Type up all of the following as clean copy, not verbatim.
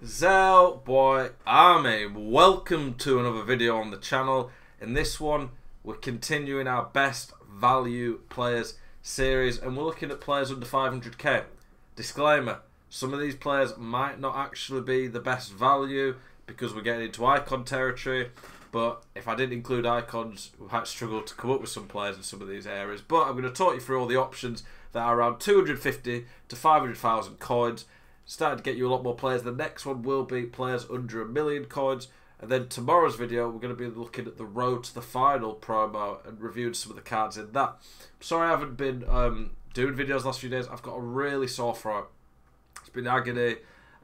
Zel boy army, welcome to another video on the channel. In this one we're continuing our best value players series and we're looking at players under 500k. Disclaimer, some of these players might not actually be the best value because we're getting into icon territory, but if I didn't include icons we might struggle to come up with some players in some of these areas. But I'm going to talk you through all the options that are around 250 to 500,000 coins. Starting to get you a lot more players. The next one will be players under 1 million coins, and then tomorrow's video we're going to be looking at the road to the final promo and reviewing some of the cards in that. Sorry I haven't been doing videos the last few days. I've got a really sore throat. It's been agony,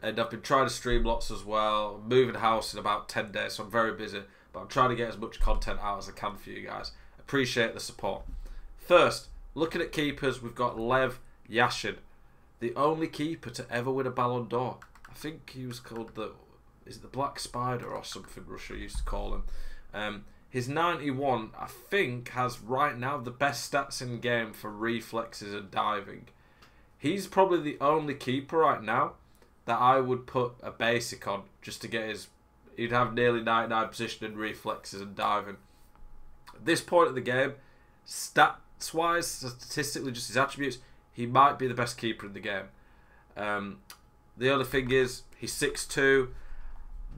and I've been trying to stream lots as well. I'm moving house in about 10 days, so I'm very busy, but I'm trying to get as much content out as I can for you guys. Appreciate the support. First, looking at keepers, we've got Lev Yashin, the only keeper to ever win a Ballon d'Or. I think he was called the Black Spider or something Russia used to call him. His 91, I think, has right now the best stats in the game for reflexes and diving. He's probably the only keeper right now that I would put a basic on just to get his... He'd have nearly 99 position in reflexes and diving. At this point of the game, stats-wise, statistically, just his attributes, he might be the best keeper in the game. The only thing is, he's 6'2".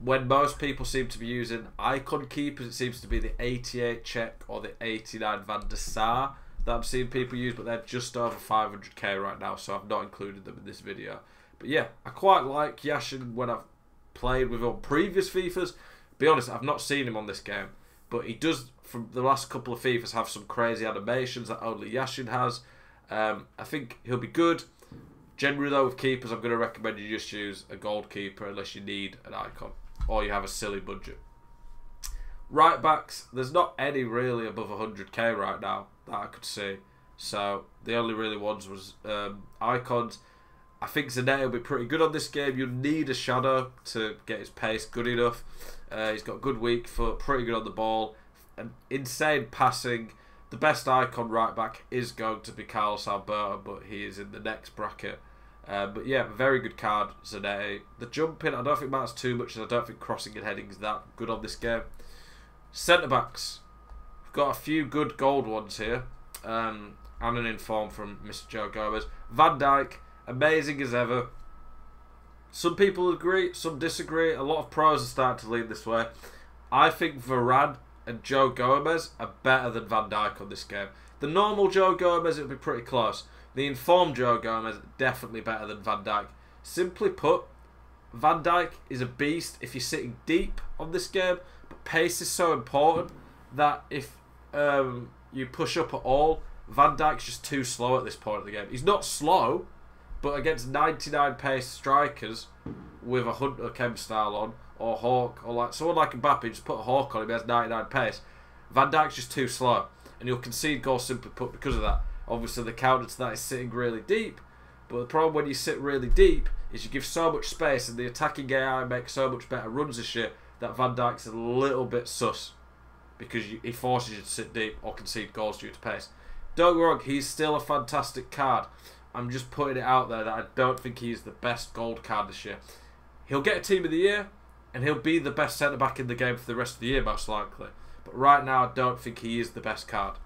When most people seem to be using icon keepers, it seems to be the 88 Czech or the 89 Van der Sar that I'm seeing people use, but they're just over 500k right now, so I've not included them in this video. But yeah, I quite like Yashin when I've played with him on previous FIFAs. Be honest, I've not seen him on this game, but he does, from the last couple of FIFAs, have some crazy animations that only Yashin has. I think he'll be good. Generally though, with keepers, I'm going to recommend you just use a gold keeper unless you need an icon or you have a silly budget. Right backs, there's not any really above 100k right now that I could see, so the only really ones was icons. I think Zanetti will be pretty good on this game. You'll need a shadow to get his pace good enough. He's got good weak foot, pretty good on the ball, and insane passing. The best icon right back is going to be Carlos Alberto, but he is in the next bracket. But yeah, very good card, Zanetti. The jumping, I don't think matters too much, and I don't think crossing and heading is that good on this game. Centre backs, we've got a few good gold ones here, and an inform from Mr. Joe Gomez. Van Dijk, amazing as ever. Some people agree, some disagree. A lot of pros are starting to lean this way. I think Varane and Joe Gomez are better than Van Dijk on this game. The normal Joe Gomez, it'll be pretty close. The informed Joe Gomez, definitely better than Van Dijk. Simply put, Van Dijk is a beast if you're sitting deep on this game, but pace is so important that if you push up at all, Van Dijk's just too slow at this point of the game. He's not slow, but against 99 pace strikers with a Hunter Chem style on, or Hawk, or like someone like Mbappe, just put a Hawk on him, he has 99 pace. Van Dijk's just too slow, and you'll concede goals simply put because of that. Obviously the counter to that is sitting really deep, but the problem when you sit really deep is you give so much space and the attacking AI makes so much better runs and shit that Van Dijk's a little bit sus because he forces you to sit deep or concede goals due to pace. Don't get me wrong, he's still a fantastic card. I'm just putting it out there that I don't think he's the best gold card this year. He'll get a team of the year, and he'll be the best centre-back in the game for the rest of the year, most likely. But right now, I don't think he is the best card.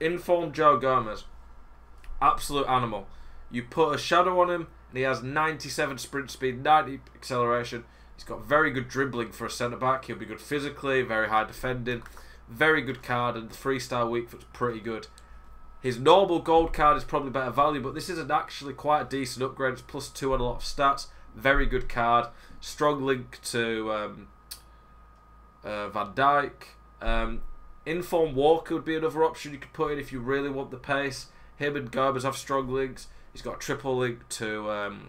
Informed Joe Gomez. Absolute animal. You put a shadow on him, and he has 97 sprint speed, 90 acceleration. He's got very good dribbling for a centre-back. He'll be good physically, very high defending. Very good card, and the freestyle weak foot's pretty good. His normal gold card is probably better value, but this is actually quite a decent upgrade. It's +2 on a lot of stats. Very good card. Strong link to Van Dijk. Inform Walker would be another option you could put in if you really want the pace. Him and Gomez have strong links. He's got a triple link to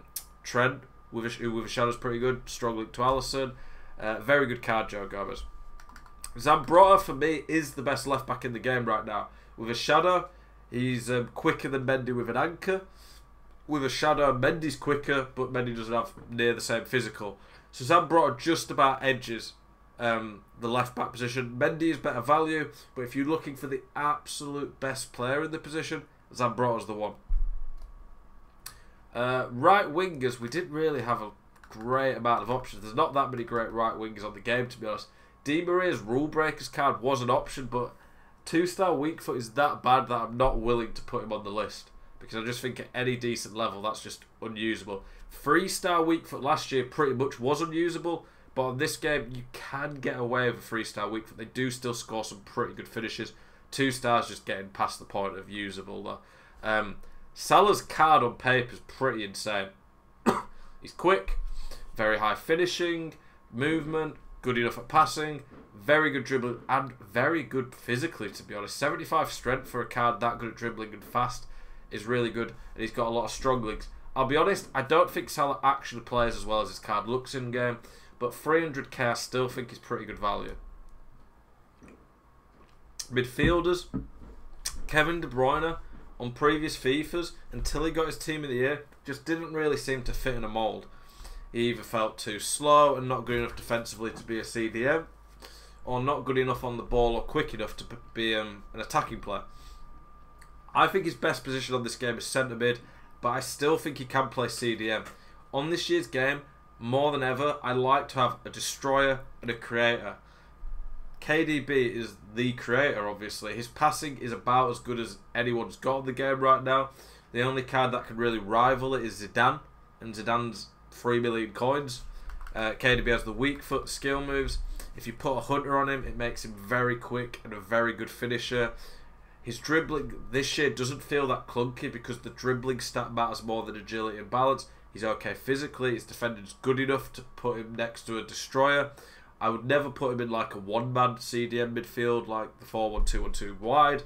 Trent, with a shadow's pretty good. Strong link to Alisson. Very good card, Joe Gomez. Zambrotta, for me, is the best left back in the game right now. With a shadow, he's quicker than Mendy with an anchor. With a shadow, Mendy's quicker, but Mendy doesn't have near the same physical. So Zambrotta just about edges the left back position. Mendy is better value, but if you're looking for the absolute best player in the position, Zambrotta's the one. Right wingers, we didn't really have a great amount of options. There's not that many great right wingers on the game, to be honest. Di Maria's Rule Breakers card was an option, but 2-star weak foot is that bad that I'm not willing to put him on the list, because I just think at any decent level that's just unusable. 3-star weak foot last year pretty much was unusable, but on this game you can get away with a 3-star weak foot. They do still score some pretty good finishes. 2 stars just getting past the point of usable though. Salah's card on paper is pretty insane. He's quick, very high finishing, movement, good enough at passing, very good dribbling, and very good physically, to be honest. 75 strength for a card that good at dribbling and fast is really good, and he's got a lot of strong links. I'll be honest, I don't think Salah actually plays as well as his card looks in game, but 300k I still think is pretty good value. Midfielders, Kevin De Bruyne on previous FIFAs, until he got his team of the year, just didn't really seem to fit in a mould. He either felt too slow and not good enough defensively to be a CDM, or not good enough on the ball or quick enough to be an attacking player. I think his best position on this game is centre mid, but I still think he can play CDM. On this year's game, more than ever, I like to have a destroyer and a creator. KDB is the creator, obviously. His passing is about as good as anyone's got in the game right now. The only card that can really rival it is Zidane, and Zidane's 3 million coins. KDB has the weak foot skill moves. If you put a hunter on him, it makes him very quick and a very good finisher. His dribbling this year doesn't feel that clunky because the dribbling stat matters more than agility and balance. He's okay physically. His defending's good enough to put him next to a destroyer. I would never put him in like a one-man CDM midfield like the 4-1-2-1-2 wide.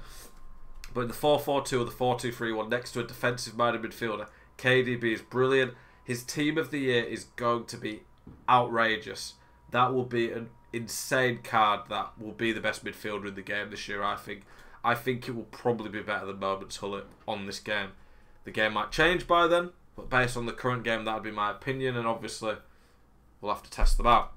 But in the 4-4-2 or the 4-2-3-1 next to a defensive-minded midfielder, KDB is brilliant. His team of the year is going to be outrageous. That will be an insane card that will be the best midfielder in the game this year, I think. I think it will probably be better than Moments Hullet on this game. The game might change by then, but based on the current game, that would be my opinion, and obviously we'll have to test them out.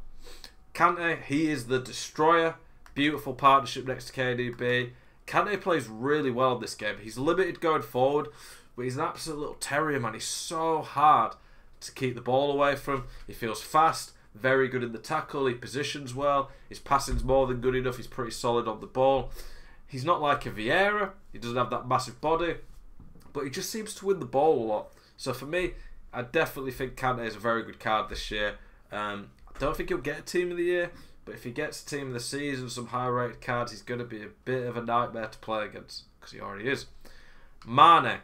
Kanye, he is the destroyer. Beautiful partnership next to KDB. Kanye plays really well in this game. He's limited going forward, but he's an absolute little terrier, man. He's so hard to keep the ball away from. He feels fast, very good in the tackle. He positions well. His passing's more than good enough. He's pretty solid on the ball. He's not like a Vieira. He doesn't have that massive body, but he just seems to win the ball a lot. So for me, I definitely think Kanye is a very good card this year. I don't think he'll get a team of the year, but if he gets a team of the season, some high-rated cards, he's going to be a bit of a nightmare to play against, because he already is. Mane,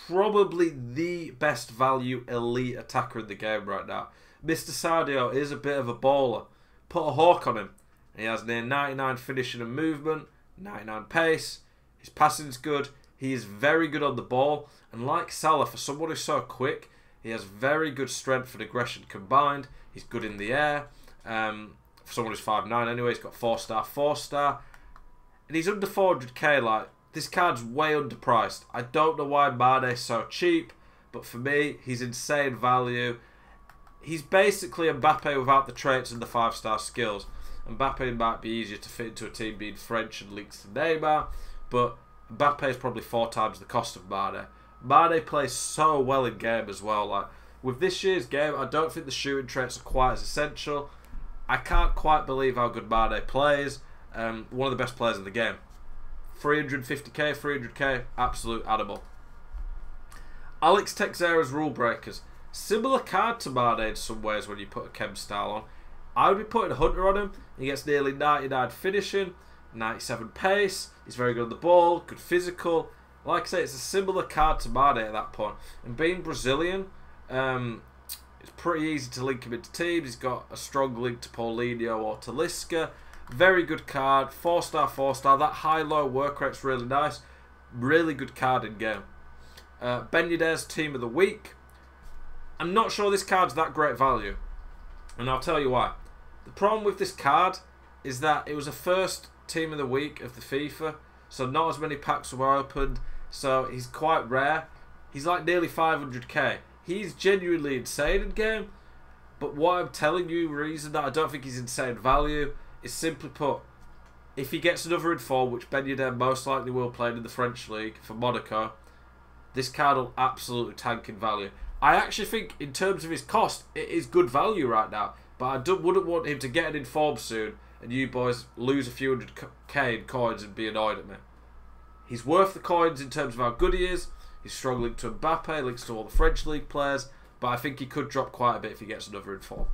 probably the best value elite attacker in the game right now. Mr. Sadio is a bit of a baller. Put a hawk on him. He has near 99 finishing and movement, 99 pace. His passing's good. He is very good on the ball. And like Salah, for someone who's so quick, he has very good strength and aggression combined. He's good in the air. For someone who's 5'9", anyway, he's got 4-star, 4-star. And he's under 400k. Like, this card's way underpriced. I don't know why Mane's so cheap, but for me, he's insane value. He's basically Mbappe without the traits and the 5-star skills. Mbappe might be easier to fit into a team being French and linked to Neymar, but Mbappe is probably 4 times the cost of Mane. Mane plays so well in game as well. Like, with this year's game, I don't think the shooting traits are quite as essential. I can't quite believe how good Mane plays. One of the best players in the game. 350k, 300k, absolute animal. Alex Teixeira's Rule Breakers. Similar card to Mane in some ways when you put a chem style on. I would be putting a hunter on him. He gets nearly 99 finishing, 97 pace. He's very good on the ball, good physical. Like I say, it's a similar card to Mane at that point. And being Brazilian, it's pretty easy to link him into teams. He's got a strong link to Paulinho or Talisca. Very good card, 4-star, 4-star. That high-low work rate's really nice. Really good card in game. Ben Yedder's Team of the Week. I'm not sure this card's that great value, and I'll tell you why. The problem with this card is that it was a first Team of the Week of the FIFA, so not as many packs were opened, so he's quite rare. He's like nearly 500k. He's genuinely insane in game, but what I'm telling you, reason that I don't think he's insane value, is simply put, if he gets another in form, which Ben Yedder most likely will play in the French League for Monaco, this card will absolutely tank in value. I actually think in terms of his cost, it is good value right now. But I wouldn't want him to get an inform soon and you boys lose a few hundred K in coins and be annoyed at me. He's worth the coins in terms of how good he is. He's strong linked to Mbappe, links to all the French league players. But I think he could drop quite a bit if he gets another inform.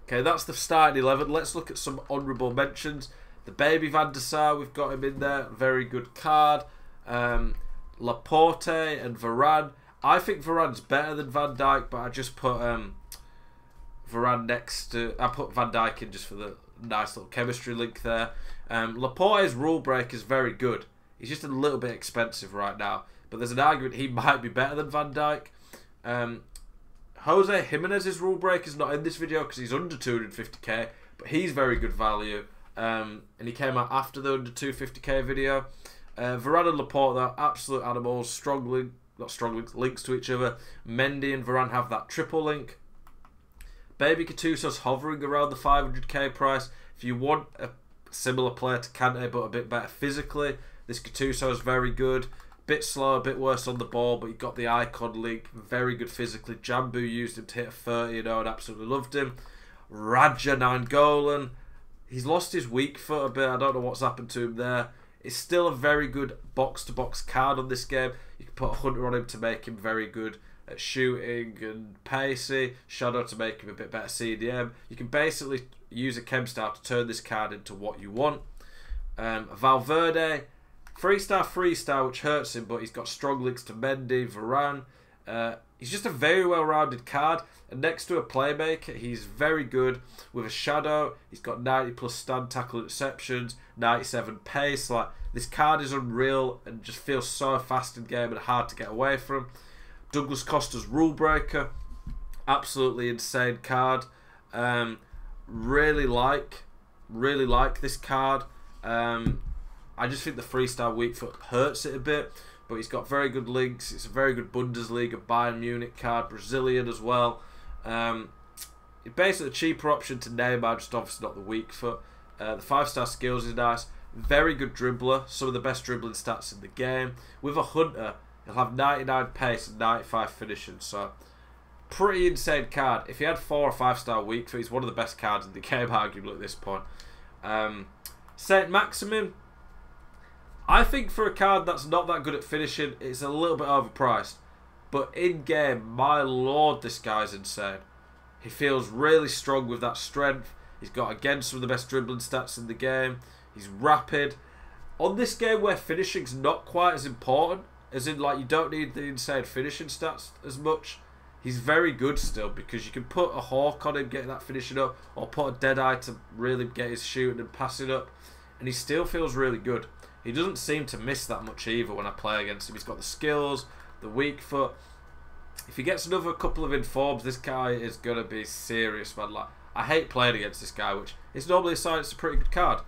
Okay, that's the starting 11. Let's look at some honourable mentions. The baby Van der Sar, we've got him in there. Very good card. Laporte and Varane. I think Varane's better than Van Dijk, but I just put Varane next to... I put Van Dijk in just for the nice little chemistry link there. Laporte's rule break is very good. He's just a little bit expensive right now. But there's an argument he might be better than Van Dijk. Jose Jimenez's rule break is not in this video because he's under 250k. But he's very good value. And he came out after the under 250k video. Varane and Laporte, though, absolute animals. Strong link, not strong links, links to each other. Mendy and Varane have that triple link. Baby Katusa's hovering around the 500k price. If you want a similar player to Kanye but a bit better physically, this Katusa is very good. Bit slow, a bit worse on the ball, but he got the icon link. Very good physically. Jambu used him to hit a 30, and absolutely loved him. Raja Nainggolan. He's lost his weak foot a bit. I don't know what's happened to him there. It's still a very good box-to-box card on this game. You can put a hunter on him to make him very good at shooting and pacey. Shadow to make him a bit better CDM. You can basically use a chem star to turn this card into what you want. Valverde, 3-star, which hurts him, but he's got strong links to Mendy, Varane. He's just a very well-rounded card, and next to a playmaker, he's very good with a shadow. He's got 90 plus stand, tackle, interceptions, 97 pace. Like, this card is unreal and just feels so fast in game and hard to get away from. Douglas Costa's rule breaker, absolutely insane card. Really like this card. I just think the 3-star weak foot hurts it a bit, but he's got very good links. It's a very good Bundesliga Bayern Munich card, Brazilian as well. It's basically a cheaper option to Neymar, just obviously not the weak foot. The 5-star skills is nice. Very good dribbler, some of the best dribbling stats in the game. With a hunter, he'll have 99 pace and 95 finishing, so pretty insane card. If he had 4 or 5-star weak foot, he's one of the best cards in the game, arguably at this point. Setmaximum, I think for a card that's not that good at finishing, it's a little bit overpriced. But in game, my lord, this guy's insane. He feels really strong with that strength. He's got, again, some of the best dribbling stats in the game. He's rapid. On this game where finishing's not quite as important, as in, like, you don't need the insane finishing stats as much, he's very good still, because you can put a hawk on him getting that finishing up, or put a dead eye to really get his shooting and passing up, and he still feels really good. He doesn't seem to miss that much either when I play against him. He's got the skills, the weak foot. If he gets another couple of informs, this guy is going to be serious, man. Like, I hate playing against this guy, which is normally a sign it's a pretty good card.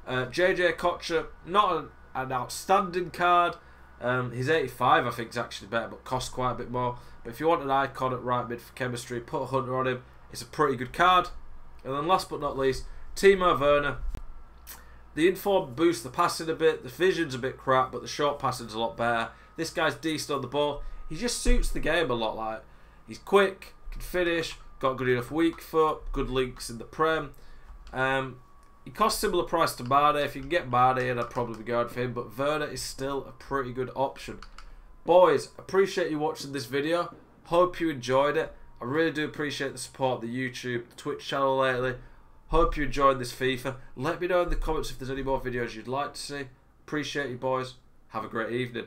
JJ Kocher, not an outstanding card. His 85, I think, is actually better, but costs quite a bit more. But if you want an icon at right mid for chemistry, put a hunter on him. It's a pretty good card. And then last but not least, Timo Werner. The inform boosts the passing a bit. The vision's a bit crap, but the short passing's a lot better. This guy's decent on the ball. He just suits the game a lot. Like, he's quick, can finish, got good enough weak foot, good links in the Prem. He costs similar price to Mane. If you can get Mane in, I'd probably be going for him. But Werner is still a pretty good option. Boys, appreciate you watching this video. Hope you enjoyed it. I really do appreciate the support of the YouTube, the Twitch channel lately. Hope you enjoyed this FIFA. Let me know in the comments if there's any more videos you'd like to see. Appreciate you, boys. Have a great evening.